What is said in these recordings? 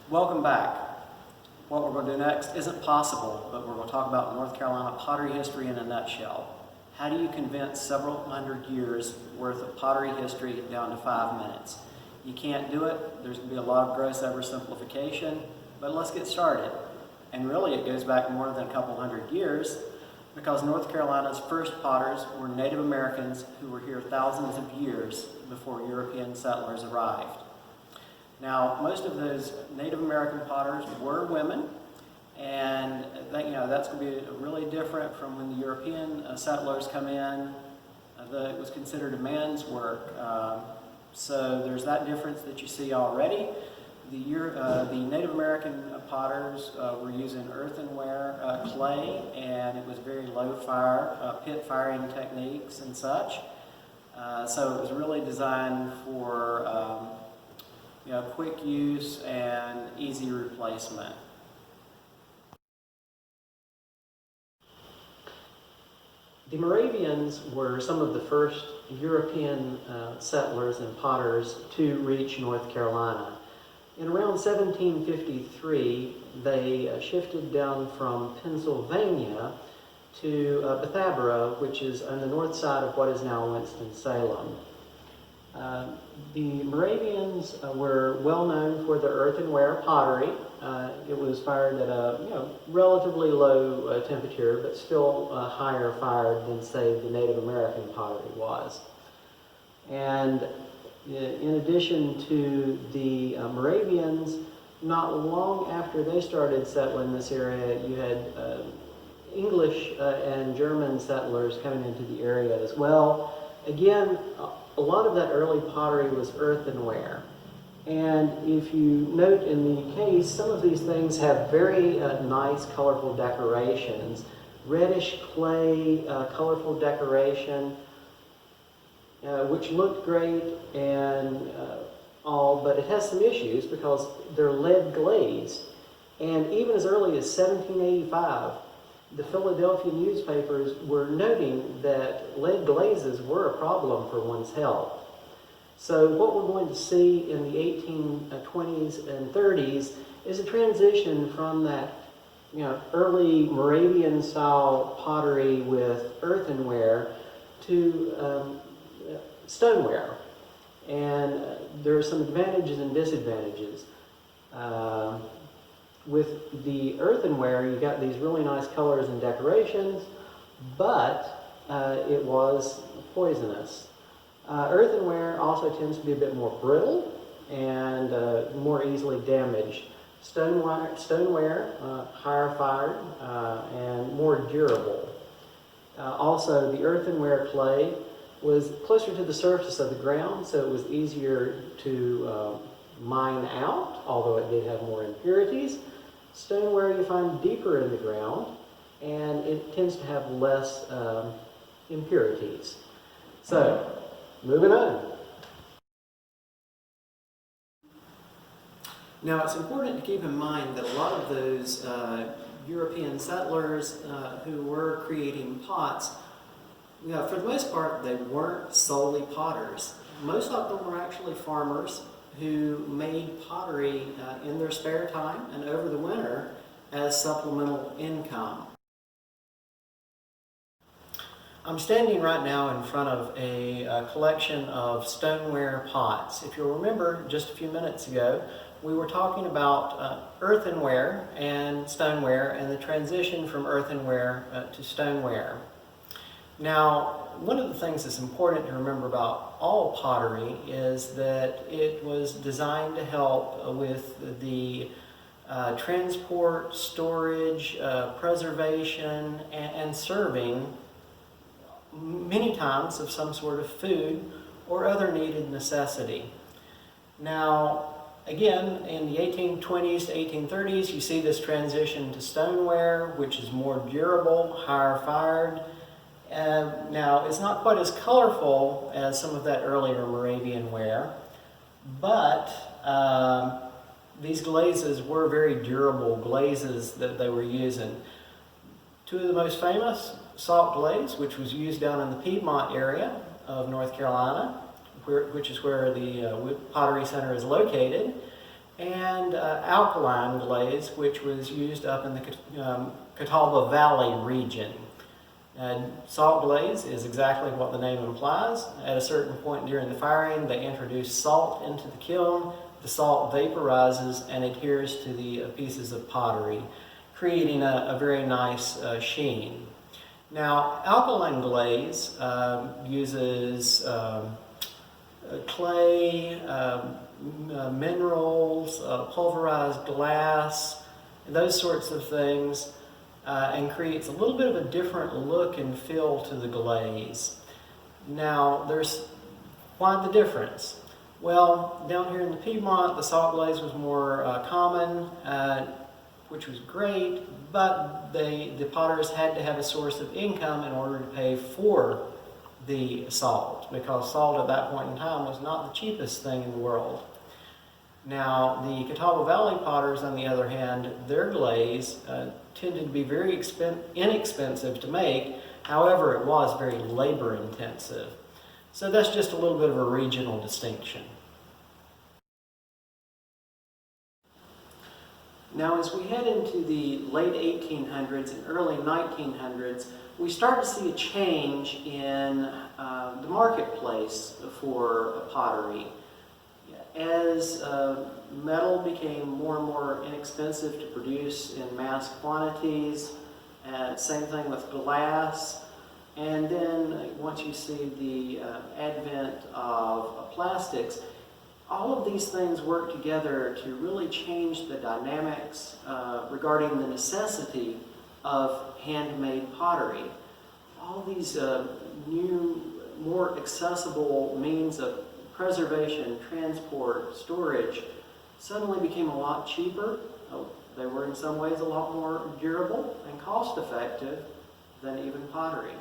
Welcome back. What we're going to do next isn't possible, but we're going to talk about North Carolina pottery history in a nutshell. How do you condense several hundred years worth of pottery history down to 5 minutes? You can't do it. There's going to be a lot of gross oversimplification, but let's get started. And really it goes back more than a couple hundred years, because North Carolina's first potters were Native Americans who were here thousands of years before European settlers arrived. Now, most of those Native American potters were women, and that's going to be really different from when the European settlers come in. It was considered a man's work, so there's that difference that you see already. The Native American potters were using earthenware, clay, and it was very low fire, pit firing techniques and such. So it was really designed for quick use and easy replacement. The Moravians were some of the first European settlers and potters to reach North Carolina. In around 1753, they shifted down from Pennsylvania to Bethabara, which is on the north side of what is now Winston-Salem. The Moravians were well known for their earthenware pottery. It was fired at a relatively low temperature, but still higher fired than, say, the Native American pottery was. And in addition to the Moravians, not long after they started settling this area, you had English and German settlers coming into the area as well. Again, a lot of that early pottery was earthenware. And if you note in the case, some of these things have very nice, colorful decorations. Reddish clay, colorful decoration, which looked great and all, but it has some issues because they're lead glazed. And even as early as 1785, the Philadelphia newspapers were noting that lead glazes were a problem for one's health. So what we're going to see in the 1820s and 30s is a transition from that early Moravian-style pottery with earthenware to stoneware. And there are some advantages and disadvantages. With the earthenware, you got these really nice colors and decorations, but it was poisonous. Earthenware also tends to be a bit more brittle and more easily damaged. Stoneware, higher fired and more durable. Also, the earthenware clay was closer to the surface of the ground, so it was easier to mine out, although it did have more impurities. Stoneware you find deeper in the ground, and it tends to have less impurities. So, moving on. Now, it's important to keep in mind that a lot of those European settlers who were creating pots, for the most part, they weren't solely potters. Most of them were actually farmers who made pottery in their spare time and over the winter as supplemental income. I'm standing right now in front of a collection of stoneware pots. If you'll remember, just a few minutes ago, we were talking about earthenware and stoneware and the transition from earthenware to stoneware. Now, one of the things that's important to remember about all pottery is that it was designed to help with the transport, storage, preservation, and serving many times of some sort of food or other needed necessity. Now, again, in the 1820s to 1830s, you see this transition to stoneware, which is more durable, higher fired. Now, it's not quite as colorful as some of that earlier Moravian ware, but these glazes were very durable glazes that they were using. Two of the most famous, salt glaze, which was used down in the Piedmont area of North Carolina, which is where the Pottery Center is located, and alkaline glaze, which was used up in the Catawba Valley region. Salt glaze is exactly what the name implies. At a certain point during the firing, they introduce salt into the kiln. The salt vaporizes and adheres to the pieces of pottery, creating a very nice sheen. Now, alkaline glaze uses clay, minerals, pulverized glass, and those sorts of things, and creates a little bit of a different look and feel to the glaze. Now, why the difference? Well, down here in the Piedmont, the salt glaze was more common, which was great, but the potters had to have a source of income in order to pay for the salt, because salt at that point in time was not the cheapest thing in the world. Now, the Catawba Valley potters, on the other hand, their glaze tended to be very inexpensive to make. However, it was very labor intensive. So that's just a little bit of a regional distinction. Now, as we head into the late 1800s and early 1900s, we start to see a change in the marketplace for pottery. As metal became more and more inexpensive to produce in mass quantities, same thing with glass, and then once you see the advent of plastics, all of these things work together to really change the dynamics regarding the necessity of handmade pottery. All these new, more accessible means of preservation, transport, storage suddenly became a lot cheaper. They were in some ways a lot more durable and cost-effective than even pottery.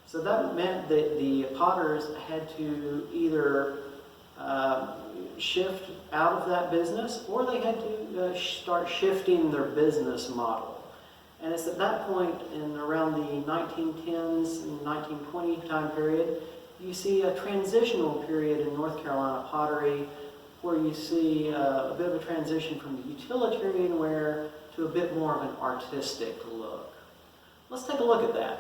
So that meant that the potters had to either shift out of that business, or they had to start shifting their business model. And it's at that point, in around the 1910s and 1920 time period, you see a transitional period in North Carolina pottery where you see a bit of a transition from the utilitarian wear to a bit more of an artistic look. Let's take a look at that.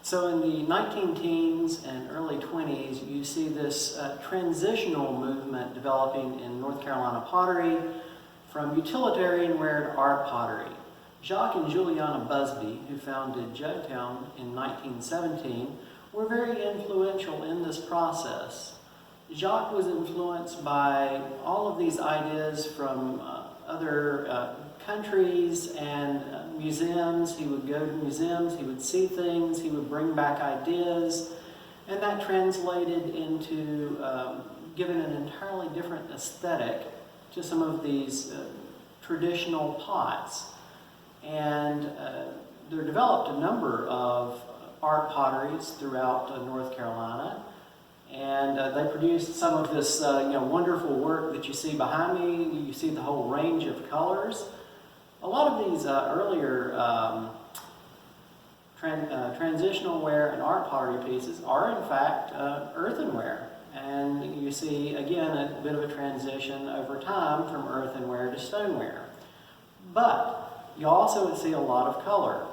So in the 19-teens and early 20s, you see this transitional movement developing in North Carolina pottery from utilitarian wear to art pottery. Jacques and Juliana Busby, who founded Jugtown in 1917, were very influential in this process. Jacques was influenced by all of these ideas from other countries and museums. He would go to museums, he would see things, he would bring back ideas, and that translated into giving an entirely different aesthetic to some of these traditional pots. And there developed a number of art potteries throughout North Carolina, and they produced some of this wonderful work that you see behind me. You see the whole range of colors. A lot of these earlier transitional ware and art pottery pieces are in fact earthenware, and you see again a bit of a transition over time from earthenware to stoneware. But you also see a lot of color.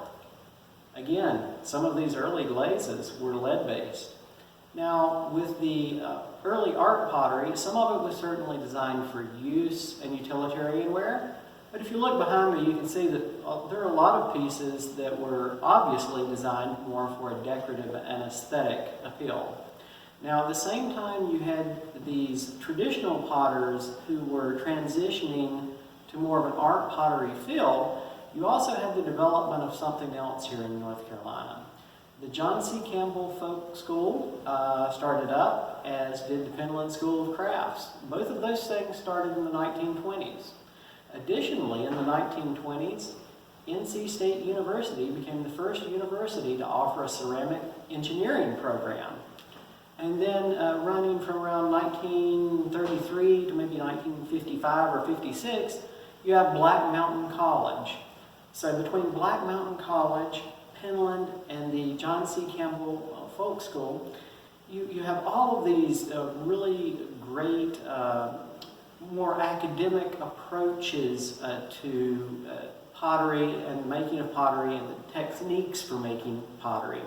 Again, some of these early glazes were lead-based. Now, with the early art pottery, some of it was certainly designed for use and utilitarian wear, but if you look behind me, you can see that there are a lot of pieces that were obviously designed more for a decorative and aesthetic appeal. Now, at the same time, you had these traditional potters who were transitioning to more of an art pottery feel. You also had the development of something else here in North Carolina. The John C. Campbell Folk School started up, as did the Penland School of Crafts. Both of those things started in the 1920s. Additionally, in the 1920s, NC State University became the first university to offer a ceramic engineering program. And then running from around 1933 to maybe 1955 or 56, you have Black Mountain College. So between Black Mountain College, Penland, and the John C. Campbell Folk School, you have all of these really great, more academic approaches to pottery and making of pottery and the techniques for making pottery.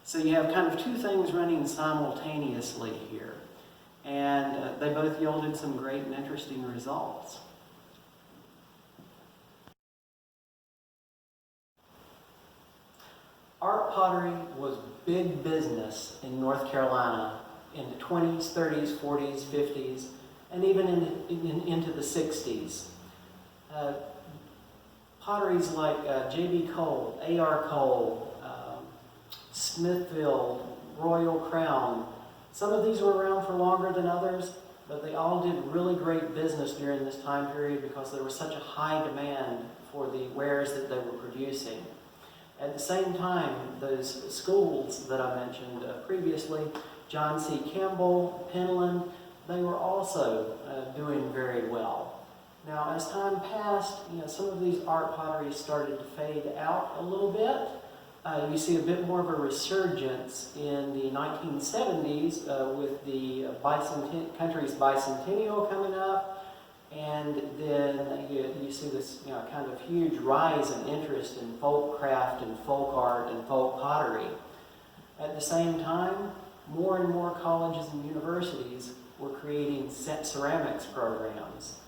So you have kind of two things running simultaneously here, and they both yielded some great and interesting results. Art pottery was big business in North Carolina in the 20s, 30s, 40s, 50s, and even into the 60s. Potteries like J.B. Cole, A.R. Cole, Smithfield, Royal Crown, some of these were around for longer than others, but they all did really great business during this time period because there was such a high demand for the wares that they were producing. At the same time, those schools that I mentioned previously, John C. Campbell, Penland, they were also doing very well. Now, as time passed, some of these art potteries started to fade out a little bit. You see a bit more of a resurgence in the 1970s with the country's bicentennial coming up. And then you see this kind of huge rise in interest in folk craft and folk art and folk pottery. At the same time, more and more colleges and universities were creating ceramics programs.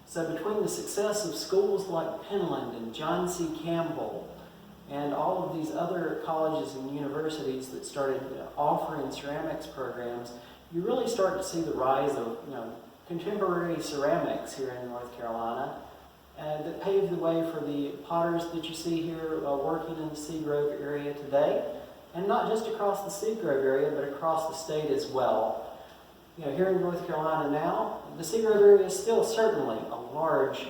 So between the success of schools like Penland and John C. Campbell and all of these other colleges and universities that started offering ceramics programs, you really start to see the rise of contemporary ceramics here in North Carolina that paved the way for the potters that you see here working in the Seagrove area today, and not just across the Seagrove area, but across the state as well. Here in North Carolina now, the Seagrove area is still certainly a large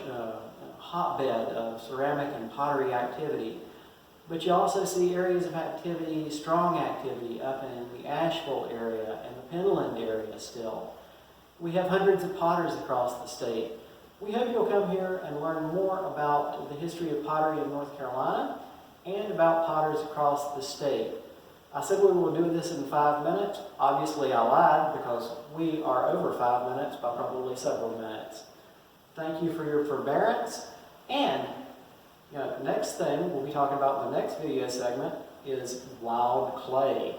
hotbed of ceramic and pottery activity, but you also see areas of activity, strong activity, up in the Asheville area and the Penland area still. We have hundreds of potters across the state. We hope you'll come here and learn more about the history of pottery in North Carolina and about potters across the state. I said we will do this in 5 minutes. Obviously I lied because we are over 5 minutes by probably several minutes. Thank you for your forbearance. And next thing we'll be talking about in the next video segment is wild clay.